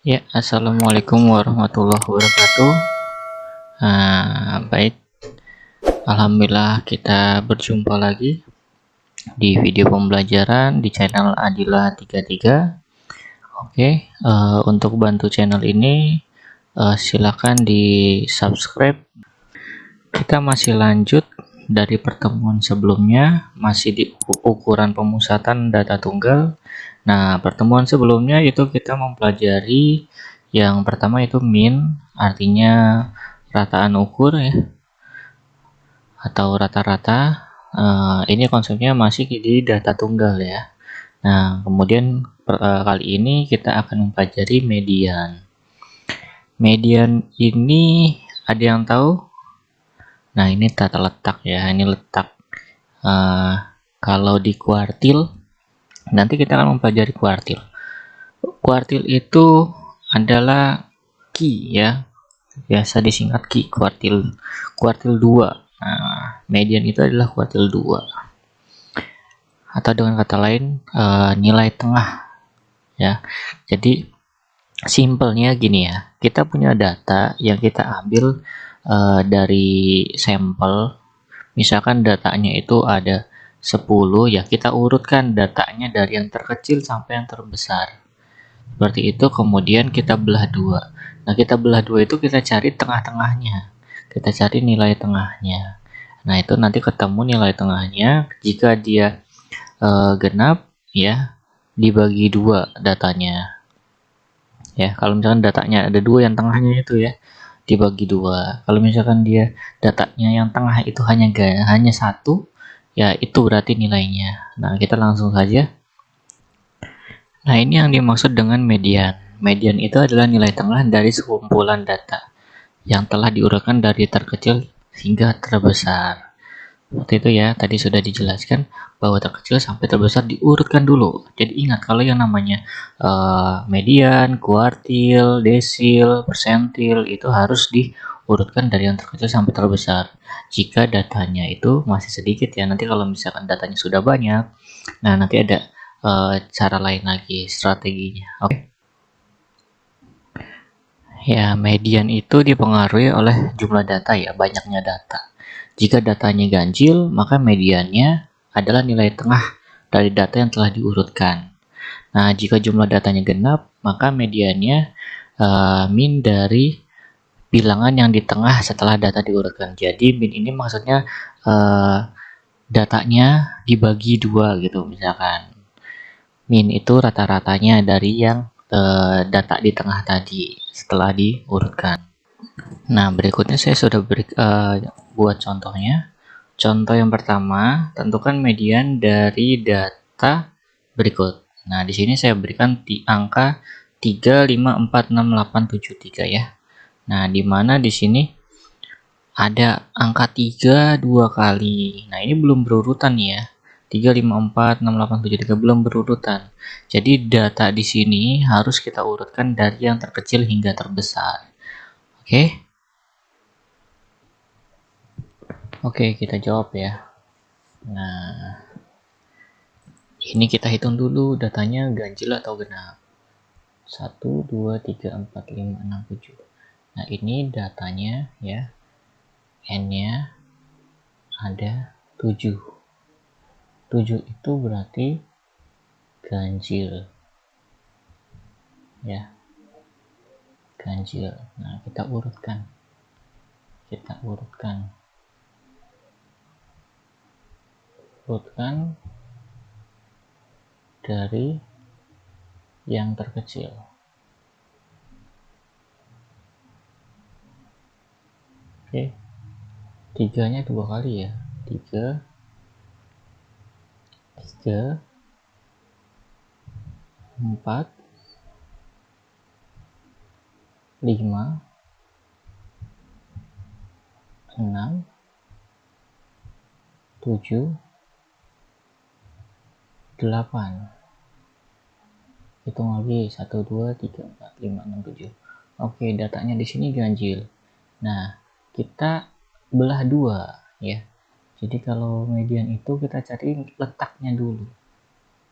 Ya, assalamualaikum warahmatullahi wabarakatuh. Baik, alhamdulillah kita berjumpa lagi di video pembelajaran di channel Adila 33. Oke, untuk bantu channel ini silakan di subscribe. Kita masih lanjut dari pertemuan sebelumnya, masih di ukuran pemusatan data tunggal. Nah, pertemuan sebelumnya itu kita mempelajari yang pertama itu min, artinya rataan ukur ya, atau rata-rata. Ini konsepnya masih di data tunggal ya. Nah, kemudian kali ini kita akan mempelajari median. Median ini ada yang tahu? Nah, ini tata letak ya, ini letak. Kalau di kuartil, nanti kita akan mempelajari kuartil. Kuartil itu adalah Ki ya, biasa disingkat Ki, kuartil 2. Nah, median itu adalah kuartil 2. Atau dengan kata lain, nilai tengah ya. Jadi simpelnya gini ya, kita punya data yang kita ambil dari sampel. Misalkan datanya itu ada 10 ya, kita urutkan datanya dari yang terkecil sampai yang terbesar. Seperti itu, kemudian kita belah dua. Nah, kita belah dua itu kita cari tengah-tengahnya. Kita cari nilai tengahnya. Nah, itu nanti ketemu nilai tengahnya. Jika dia genap ya, dibagi dua datanya. Ya, kalau misalkan datanya ada dua, yang tengahnya itu ya dibagi dua. Kalau misalkan dia datanya yang tengah itu hanya satu, ya itu berarti nilainya. Nah, kita langsung saja. Nah, ini yang dimaksud dengan median. Median itu adalah nilai tengah dari sekumpulan data yang telah diurutkan dari terkecil hingga terbesar. Seperti itu ya, tadi sudah dijelaskan bahwa terkecil sampai terbesar diurutkan dulu. Jadi ingat, kalau yang namanya median, kuartil, desil, persentil itu harus diurutkan dari yang terkecil sampai terbesar. Jika datanya itu masih sedikit ya, nanti kalau misalkan datanya sudah banyak, nah nanti ada cara lain lagi strateginya. Oke. Ya, median itu dipengaruhi oleh jumlah data ya, banyaknya data. Jika datanya ganjil, maka mediannya adalah nilai tengah dari data yang telah diurutkan. Nah, jika jumlah datanya genap, maka mediannya min dari bilangan yang di tengah setelah data diurutkan. Jadi min ini maksudnya datanya dibagi dua gitu, misalkan. Min itu rata-ratanya dari yang data di tengah tadi setelah diurutkan. Nah, berikutnya saya sudah buat contohnya. Contoh yang pertama, tentukan median dari data berikut. Nah, di sini saya berikan di angka 3, 5, 4, 6, 8, 7, 3 ya. Nah, di mana di sini ada angka 3 dua kali. Nah, ini belum berurutan ya. 3, 5, 4, 6, 8, 7, 3 belum berurutan. Jadi data di sini harus kita urutkan dari yang terkecil hingga terbesar. Oke. Oke, kita jawab ya. Nah, ini kita hitung dulu datanya ganjil atau genap. 1, 2, 3, 4, 5, 6, 7. Nah, ini datanya ya. N-nya ada 7. 7 itu berarti ganjil. Ya. Ganjil. Nah, kita urutkan. Urutkan dari yang terkecil. Oke. 3-nya dua kali ya. 3, 4, 5, 6, 7, 8. Hitung lagi 1, 2, 3, 4, 5, 6, 7. Oke, datanya di sini ganjil. Nah, kita belah dua ya. Jadi kalau median itu kita cari letaknya dulu.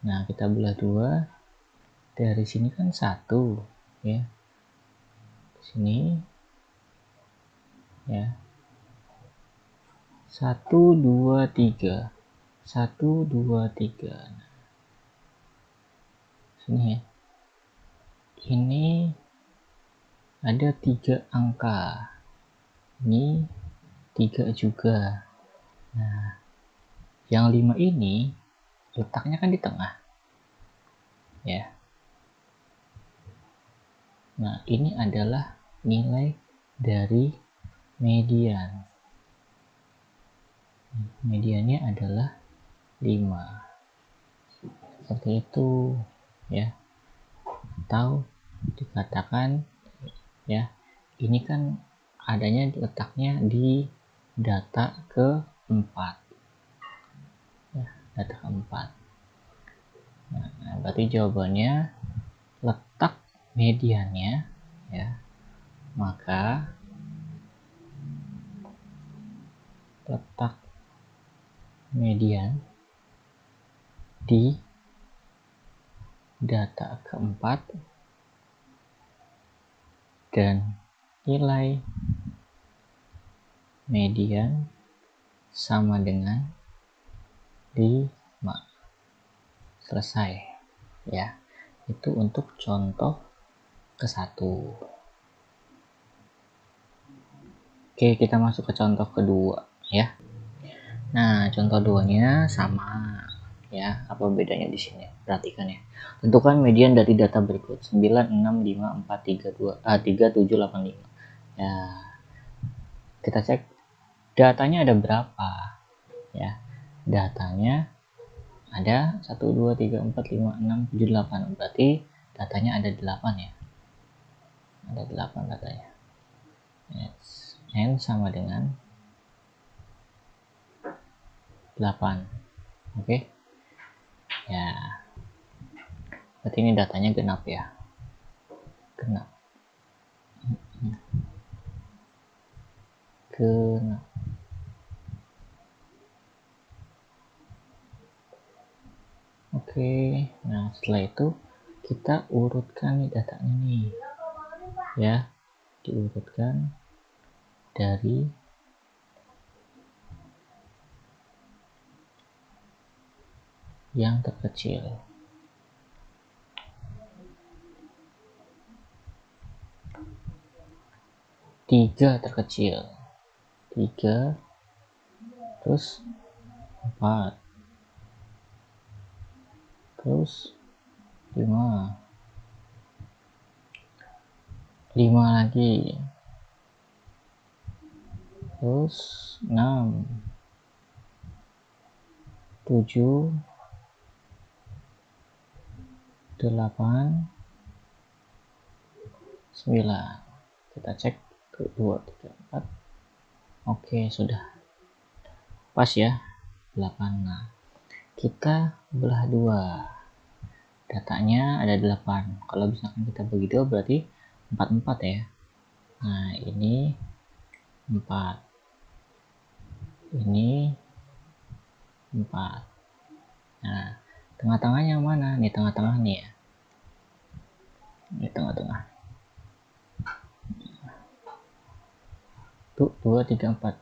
Nah, kita belah dua. Dari sini kan 1 ya. sini ya, 1 2 3 1 2 3. Nah, sini ya, ini ada 3 angka, ini 3 juga. Nah, yang 5 ini letaknya kan di tengah ya. Nah, ini adalah nilai dari median. Mediannya adalah 5. Seperti itu ya. Atau dikatakan ya, ini kan adanya letaknya di data keempat ya, data keempat. Nah, berarti jawabannya letak mediannya ya, maka letak median di data keempat dan nilai median sama dengan 5. Selesai ya. Itu untuk contoh ke-1. Oke, kita masuk ke contoh kedua ya. Nah, contoh 2-nya sama ya. Apa bedanya di sini? Perhatikan ya. Tentukan median dari data berikut: 9 6 5 4 3 2 3 7 8 5. Ya. Kita cek datanya ada berapa ya. Datanya ada 1 2 3 4 5 6 7 8. Berarti datanya ada 8 ya. Ada 8 datanya. Yes. N sama dengan 8. Oke. Ya. Berarti ini datanya genap ya. Genap. Genap. Oke. Nah, setelah itu kita urutkan nih datanya nih. Ya. Diurutkan dari yang terkecil. 3 terkecil. 3 terus 4 terus 5 lagi, terus 6 7 8 9. Kita cek 2 3 4. Oke, sudah pas ya, 8. Nah, kita belah 2. Datanya ada 8. Kalau misalkan kita bagi 2 berarti 4 ya. Nah, ini 4. Ini 4. Nah, tengah-tengahnya mana? Nih tengah-tengah nih ya. Ini tengah-tengah. Tuh 2 3 4.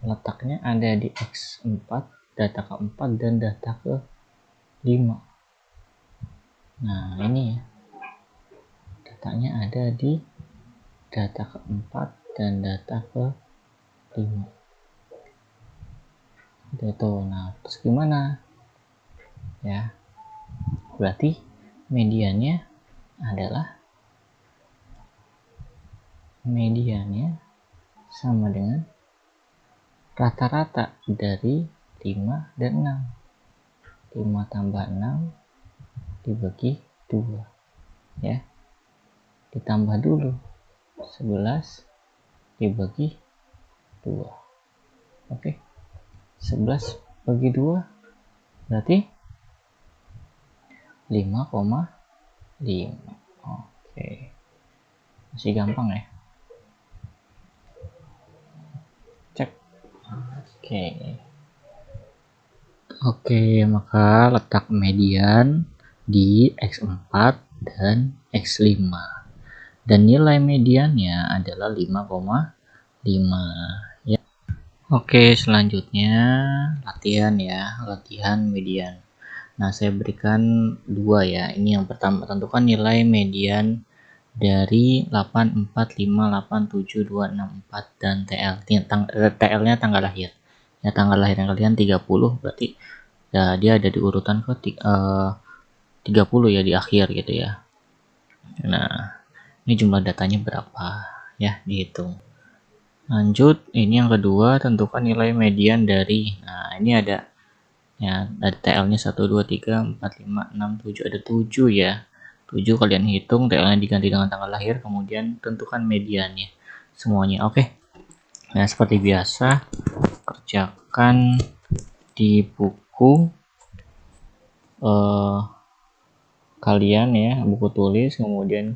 Letaknya ada di X4, data ke-4 dan data ke-5. Nah, ini ya. Datanya ada di data ke-4 dan data ke-5. Itu. Nah, terus gimana? Ya. Berarti mediannya sama dengan rata-rata dari 5 dan 6. 5 tambah 6 dibagi 2 ya. Ditambah dulu 11 dibagi 2. Oke. 11 bagi 2 berarti 5,5. Oke. Masih gampang ya. Cek. Oke, maka letak median di X4 dan X5. dan nilai mediannya adalah 5,5 ya. Oke, selanjutnya latihan ya, latihan median. Nah, saya berikan dua ya. Ini yang pertama, tentukan nilai median dari 8458764 dan TL-nya tanggal lahir. Ya, tanggal lahirnya kalian 30, berarti ya dia ada di urutan ke 30 ya, di akhir gitu ya. Nah, ini jumlah datanya berapa ya, dihitung. Lanjut, ini yang kedua, tentukan nilai median dari, nah ini ada ya, dari TL-nya 1 2 3 4 5 6 7, ada 7 ya. 7 kalian hitung, TL-nya diganti dengan tanggal lahir, kemudian tentukan mediannya semuanya. Oke. Nah, seperti biasa kerjakan di buku kalian ya, buku tulis, kemudian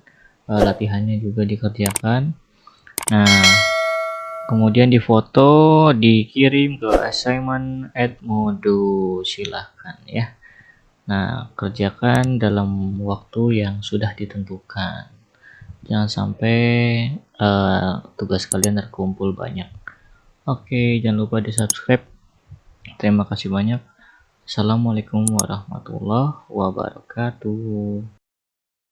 latihannya juga dikerjakan. Nah, kemudian difoto, dikirim ke assignment@modo, silahkan ya. Nah, kerjakan dalam waktu yang sudah ditentukan. Jangan sampai tugas kalian terkumpul banyak. Oke, jangan lupa di subscribe. Terima kasih banyak. Assalamualaikum warahmatullahi wabarakatuh.